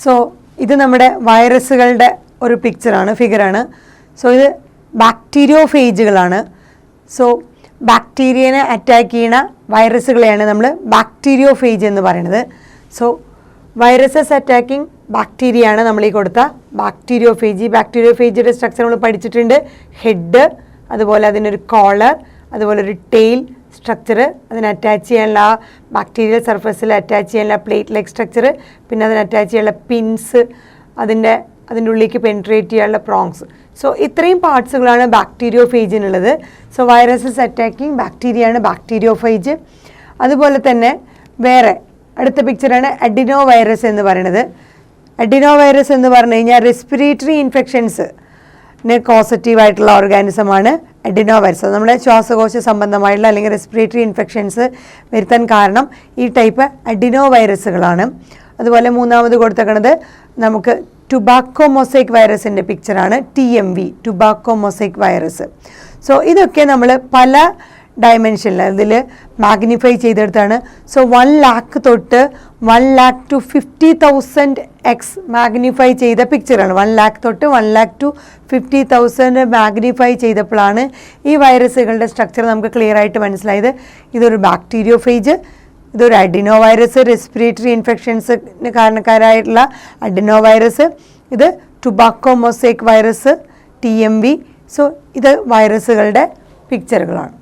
So ഇത് നമ്മുടെ വൈറസുകളുടെ ഒരു ഫിഗറാണ്. സോ ഇത് ബാക്ടീരിയോഫേജുകളാണ്. സോ ബാക്ടീരിയനെ അറ്റാക്ക് ചെയ്യുന്ന വൈറസുകളെയാണ് നമ്മൾ ബാക്ടീരിയോഫേജ് എന്ന് പറയുന്നത്. സോ വൈറസസ് അറ്റാക്കിംഗ് ബാക്ടീരിയയാണ് നമ്മൾ ഈ കൊടുത്ത ബാക്ടീരിയോഫേജ്. ഈ ബാക്ടീരിയോഫേജിയുടെ സ്ട്രക്ചർ നമ്മൾ പഠിച്ചിട്ടുണ്ട്. ഹെഡ്, അതുപോലെ അതിനൊരു കോളർ, അതുപോലെ ഒരു ടെയിൽ സ്ട്രക്ചർ, അതിന് അറ്റാച്ച് ചെയ്യാനുള്ള ബാക്ടീരിയൽ സർഫസിൽ അറ്റാച്ച് ചെയ്യാനുള്ള പ്ലേറ്റ് ലെഗ് സ്ട്രക്ചർ, പിന്നെ അതിന് അറ്റാച്ച് ചെയ്യാനുള്ള പിൻസ്, അതിൻ്റെ ഉള്ളിലേക്ക് പെനിട്രേറ്റ് ചെയ്യാനുള്ള പ്രോങ്സ്. സോ ഇത്രയും പാർട്സുകളാണ് ബാക്ടീരിയോഫേജിനുള്ളത്. സോ വൈറസസ് അറ്റാക്കിംഗ് ബാക്ടീരിയയാണ് ബാക്ടീരിയോഫേജ്. അതുപോലെ തന്നെ വേറെ അടുത്ത പിക്ചറാണ് അഡിനോ വൈറസ് എന്ന് പറയുന്നത്. അഡിനോ വൈറസ് എന്ന് പറഞ്ഞു കഴിഞ്ഞാൽ റെസ്പിറേറ്ററി ഇൻഫെക്ഷൻസിന് കോസറ്റീവ് ആയിട്ടുള്ള ഓർഗാനിസമാണ് അഡിനോ വൈറസ്. നമ്മുടെ ശ്വാസകോശ സംബന്ധമായിട്ടുള്ള അല്ലെങ്കിൽ റെസ്പിറേറ്ററി ഇൻഫെക്ഷൻസ് വരുത്താൻ കാരണം ഈ ടൈപ്പ് അഡിനോ വൈറസുകളാണ്. അതുപോലെ മൂന്നാമത് കൊടുത്തേക്കുന്നത് നമുക്ക് ടുബാക്കോ മൊസൈക്ക് വൈറസിൻ്റെ പിക്ചറാണ്, TMV, tobacco mosaic virus. So ഇതൊക്കെ നമ്മൾ പല ഡയമെൻഷനിൽ ഇതിൽ മാഗ്നിഫൈ ചെയ്തെടുത്താണ്. സോ 1 lakh തൊട്ട് 1 lakh to 50,000x മാഗ്നിഫൈ ചെയ്ത പിക്ചറാണ്. 1 lakh തൊട്ട് 1 lakh to 50,000 മാഗ്നിഫൈ ചെയ്തപ്പോഴാണ് ഈ വൈറസുകളുടെ സ്ട്രക്ചർ നമുക്ക് ക്ലിയർ ആയിട്ട് മനസ്സിലായത്. ഇതൊരു ബാക്ടീരിയോഫേജ്, ഇതൊരു അഡിനോ വൈറസ്, റെസ്പിറേറ്ററി ഇൻഫെക്ഷൻസിന് കാരണക്കാരായിട്ടുള്ള അഡിനോ വൈറസ്, ഇത് tobacco mosaic virus, TMV. So ഇത് വൈറസുകളുടെ പിക്ചറുകളാണ്.